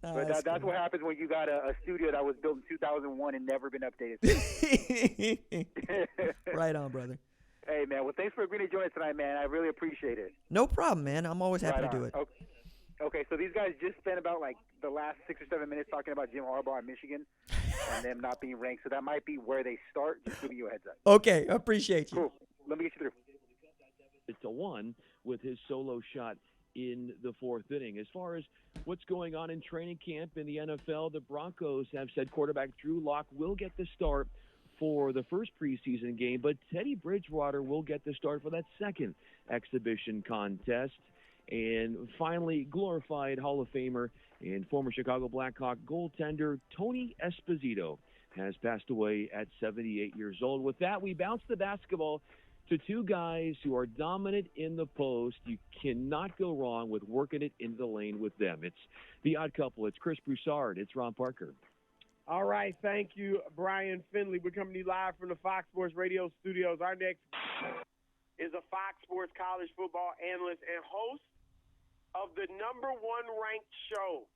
But that's what happens when you got a studio that was built in 2001 and never been updated. Right on, brother. Hey, man. Well, thanks for agreeing to join us tonight, man. I really appreciate it. No problem, man. I'm always happy Right to on. do it. Okay, so these guys just spent about like the last 6 or 7 minutes talking about Jim Harbaugh in Michigan and them not being ranked. So that might be where they start. Just giving you a heads up. Okay, appreciate you. Cool. Let me get you through. It's a one with his solo shot in the fourth inning. As far as what's going on in training camp in the NFL, the Broncos have said quarterback Drew Lock will get the start for the first preseason game, but Teddy Bridgewater will get the start for that second exhibition contest. And finally, glorified Hall of Famer and former Chicago Blackhawk goaltender Tony Esposito has passed away at 78 years old. With that, we bounce the basketball to two guys who are dominant in the post. You cannot go wrong with working it into the lane with them. It's the odd couple. It's Chris Broussard. It's Ron Parker. All right, thank you, Brian Finley. We're coming to you live from the Fox Sports Radio studios. Our next is a Fox Sports college football analyst and host of the number one ranked show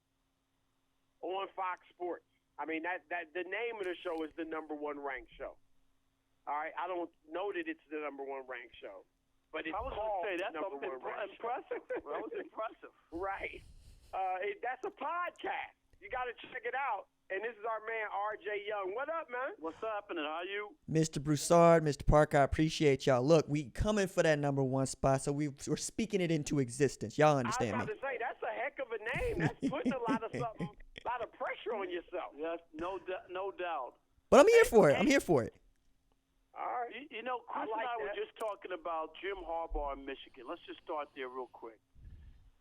on Fox Sports. I mean, that the name of the show is the number one ranked show. All right, I don't know that it's the number one ranked show, but it's called that's number one ranked impressive. That was impressive. Right. That's a podcast. You got to check it out. And this is our man, R.J. Young. What up, man? What's happening? How you? Mr. Broussard, Mr. Parker, I appreciate y'all. Look, we coming for that number one spot, so we're speaking it into existence. Y'all understand me? I was about to say, that's a heck of a name. That's putting a lot of pressure on yourself. Yes, no doubt. But I'm here for it. I'm here for it. All right. You know, Chris and I were just talking about Jim Harbaugh in Michigan. Let's just start there real quick.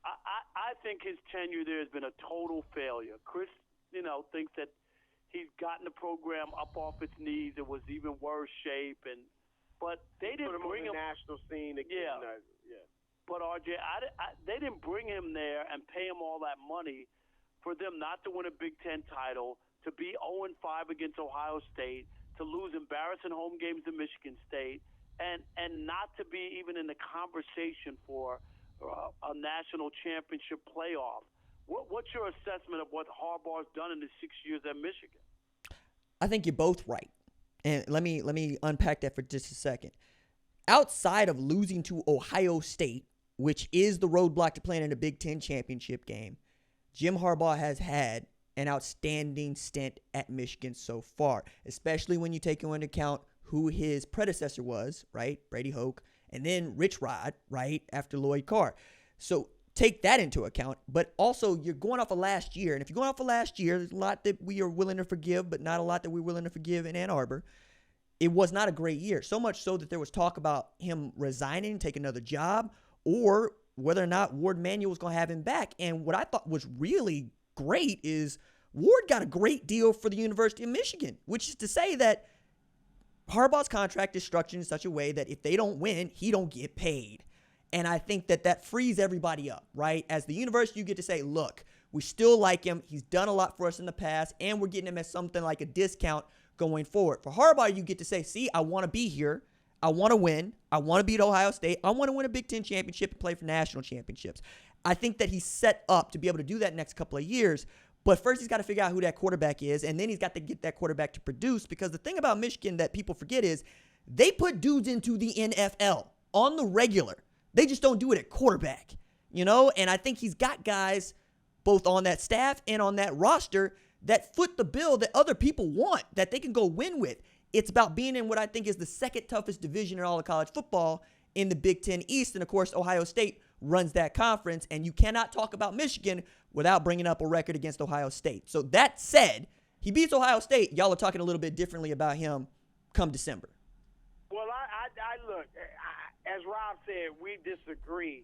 I think his tenure there has been a total failure. Chris, thinks that he's gotten the program up off its knees. It was even worse shape, but they didn't bring him on the national scene again. Yeah. But RJ, they didn't bring him there and pay him all that money for them not to win a Big Ten title, to be 0-5 against Ohio State, to lose embarrassing home games to Michigan State, and not to be even in the conversation for a national championship playoff. What's your assessment of what Harbaugh's done in the 6 years at Michigan? I think you're both right. And let me unpack that for just a second. Outside of losing to Ohio State, which is the roadblock to playing in a Big Ten championship game, Jim Harbaugh has had an outstanding stint at Michigan so far, especially when you take into account who his predecessor was, right? Brady Hoke, and then Rich Rod, right, after Lloyd Carr. So take that into account, but also you're going off of last year, and if you're going off of last year, there's a lot that we are willing to forgive, but not a lot that we're willing to forgive in Ann Arbor. It was not a great year, so much so that there was talk about him resigning, taking another job, or whether or not Ward Manuel was going to have him back. And what I thought was really great is Ward got a great deal for the University of Michigan, which is to say that Harbaugh's contract is structured in such a way that if they don't win, he don't get paid. And I think that frees everybody up, right? As the university, you get to say, look, we still like him. He's done a lot for us in the past, and we're getting him at something like a discount going forward. For Harbaugh, you get to say, see, I want to be here. I want to win. I want to beat Ohio State. I want to win a Big Ten championship and play for national championships. I think that he's set up to be able to do that next couple of years. But first, he's got to figure out who that quarterback is, and then he's got to get that quarterback to produce, because the thing about Michigan that people forget is they put dudes into the NFL on the regular. They just don't do it at quarterback, And I think he's got guys both on that staff and on that roster that foot the bill that other people want, that they can go win with. It's about being in what I think is the second toughest division in all of college football in the Big Ten East. And, of course, Ohio State runs that conference, and you cannot talk about Michigan without bringing up a record against Ohio State. So that said, he beats Ohio State. Y'all are talking a little bit differently about him come December. Well, I look, as Rob said, we disagree.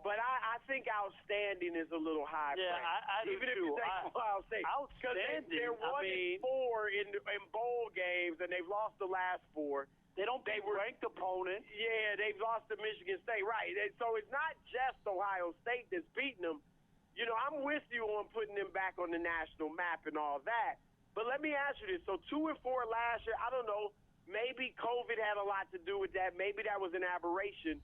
But I think outstanding is a little high. Yeah, I do even if too. you take Ohio State. Outstanding. They're 1-4 in bowl games, and they've lost the last 4. They don't beat ranked opponents. Yeah, they've lost to Michigan State, right. And so it's not just Ohio State that's beating them. I'm with you on putting them back on the national map and all that. But let me ask you this. So 2-4 last year, I don't know, maybe COVID had a lot to do with that. Maybe that was an aberration.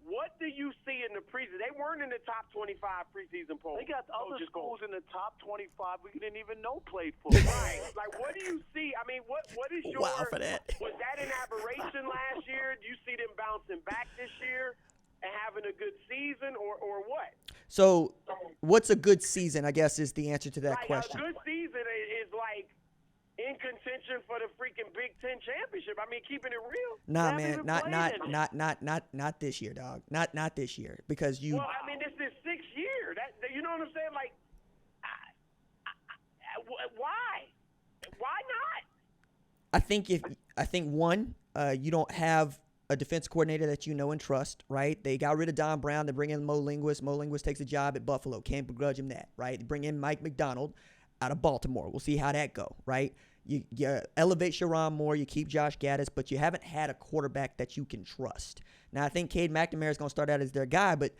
what do you see in the preseason? They weren't in the top 25 preseason poll. They got other schools in the top 25 we didn't even know played Right. football. Like, what do you see? I mean, what is your Wow for that. Was that an aberration last year? Do you see them bouncing back this year and having a good season, or what? So, what's a good season, I guess, is the answer to that Like, question. a good season is like in contention for the freaking Big Ten championship. I mean, keeping it real. Nah, They man, haven't even not this year, dog. Not this year, because you. Well, I mean, this is 6th year. You know what I'm saying? Like, why? Why not? I think one, you don't have a defense coordinator that you know and trust, right? They got rid of Don Brown. They bring in Mo Linguist. Mo Linguist takes a job at Buffalo. Can't begrudge him that, right? They bring in Mike McDonald out of Baltimore. We'll see how that go, right? You elevate Sharon Moore. You keep Josh Gaddis, but you haven't had a quarterback that you can trust. Now, I think Cade McNamara is going to start out as their guy, but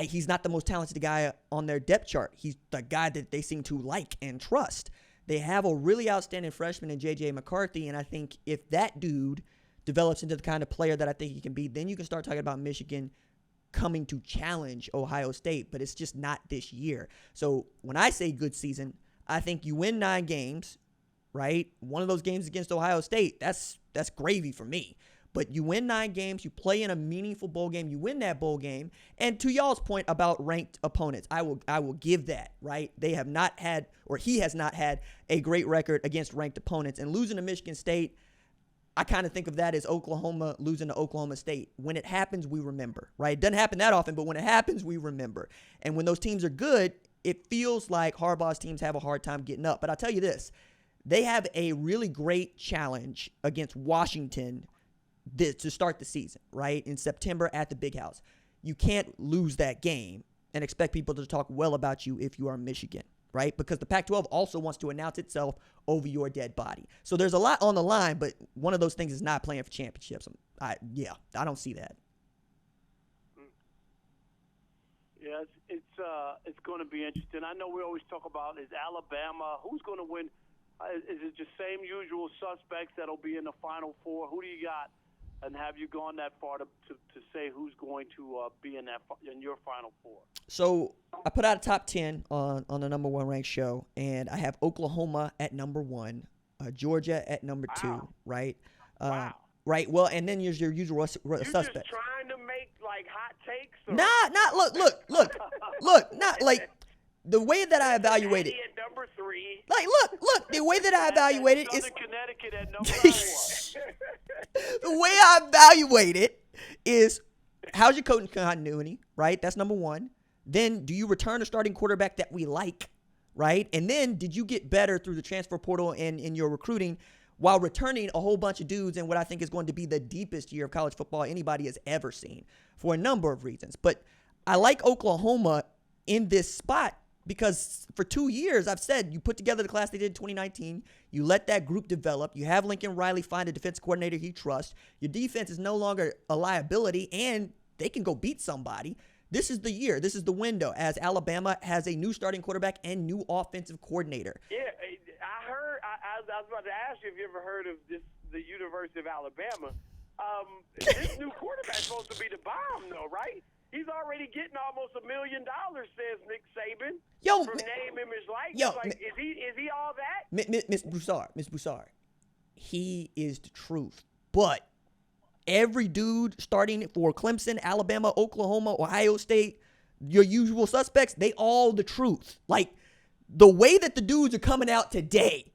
he's not the most talented guy on their depth chart. He's the guy that they seem to like and trust. They have a really outstanding freshman in J.J. McCarthy, and I think if that dude develops into the kind of player that I think he can be, then you can start talking about Michigan coming to challenge Ohio State, but it's just not this year. So when I say good season, I think you win 9 games, right? One of those games against Ohio State, that's gravy for me. But you win 9 games, you play in a meaningful bowl game, you win that bowl game. And to y'all's point about ranked opponents, I will give that, right? They have not had, or he has not had, a great record against ranked opponents. And losing to Michigan State, I kind of think of that as Oklahoma losing to Oklahoma State. When it happens, we remember, right? It doesn't happen that often, but when it happens, we remember. And when those teams are good, it feels like Harbaugh's teams have a hard time getting up. But I'll tell you this, they have a really great challenge against Washington to start the season, right? In September at the Big House. You can't lose that game and expect people to talk well about you if you are Michigan, right? Because the Pac-12 also wants to announce itself over your dead body. So there's a lot on the line, but one of those things is not playing for championships. I don't see that. Yeah, it's going to be interesting. I know we always talk about is Alabama, who's going to win? Is it just same usual suspects that'll be in the Final Four? Who do you got? And have you gone that far to say who's going to be in your Final Four? So I put out a top 10 on the number 1 ranked show, and I have Oklahoma at number 1, Georgia at number 2, right? Wow. Right. Well, and then there's your usual suspect. Just trying to make like hot takes. Or? Look. Not like the way that I evaluate it. At number 3. Like, look. The way that I evaluate it is. Southern Connecticut at number 4. The way I evaluate it is, how's your coaching continuity, right? That's number 1. Then, do you return a starting quarterback that we like, right? And then, did you get better through the transfer portal and in your recruiting while returning a whole bunch of dudes in what I think is going to be the deepest year of college football anybody has ever seen for a number of reasons. But I like Oklahoma in this spot because for 2 years, I've said, you put together the class they did in 2019. You let that group develop. You have Lincoln Riley find a defense coordinator he trusts. Your defense is no longer a liability, and they can go beat somebody. This is the year. This is the window as Alabama has a new starting quarterback and new offensive coordinator. Yeah, I heard. I was about to ask you if you ever heard of the University of Alabama. This new quarterback's supposed to be the bomb, though, right? He's already getting almost $1 million, says Nick Saban. From name, image, likeness. Like, is he all that? Miss Broussard, he is the truth. But every dude starting for Clemson, Alabama, Oklahoma, Ohio State, your usual suspects, they all the truth. Like, the way that the dudes are coming out today,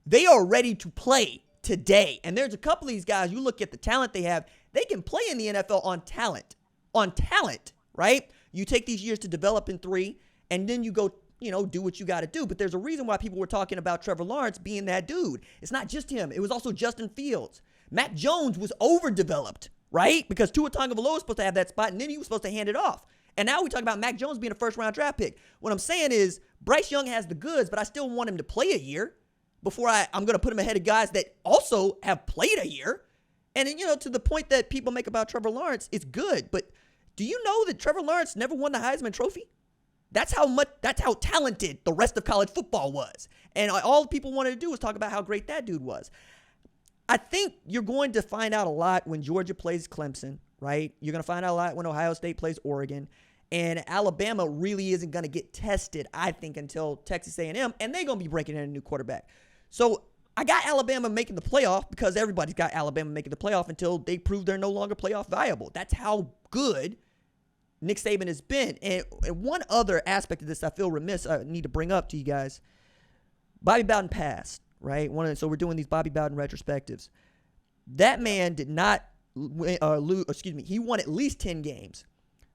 they are ready to play today. And there's a couple of these guys, you look at the talent they have, they can play in the NFL on talent. Right? You take these years to develop in 3, and then you go, do what you got to do. But there's a reason why people were talking about Trevor Lawrence being that dude. It's not just him. It was also Justin Fields. Mac Jones was overdeveloped, right? Because Tua Tagovailoa was supposed to have that spot, and then he was supposed to hand it off. And now we talk about Mac Jones being a first-round draft pick. What I'm saying is Bryce Young has the goods, but I still want him to play a year before I'm going to put him ahead of guys that also have played a year. And, to the point that people make about Trevor Lawrence, it's good. But do you know that Trevor Lawrence never won the Heisman Trophy? That's how talented the rest of college football was. And all people wanted to do was talk about how great that dude was. I think you're going to find out a lot when Georgia plays Clemson, right? You're going to find out a lot when Ohio State plays Oregon. And Alabama really isn't going to get tested, I think, until Texas A&M, and they're going to be breaking in a new quarterback. So I got Alabama making the playoff because everybody's got Alabama making the playoff until they prove they're no longer playoff viable. That's how good Nick Saban has been. And one other aspect of this I feel remiss I need to bring up to you guys. Bobby Bowden passed, right? So we're doing these Bobby Bowden retrospectives. That man did not he won at least 10 games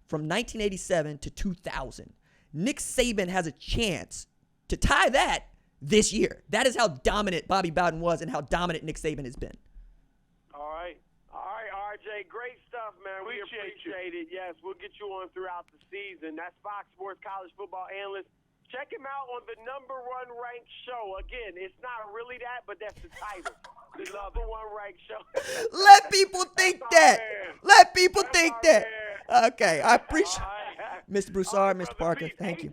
from 1987 to 2000. Nick Saban has a chance to tie that this year. That is how dominant Bobby Bowden was and how dominant Nick Saban has been. All right, RJ, great stuff, man. We appreciate it. Yes, we'll get you on throughout the season. That's Fox Sports college football analyst. Check him out on the #1 ranked show. Again, it's not really that, but that's the title. The #1 ranked show. Let people think that. Let people think that. Okay, I appreciate Mr. Broussard, Mr. Parker. Thank you.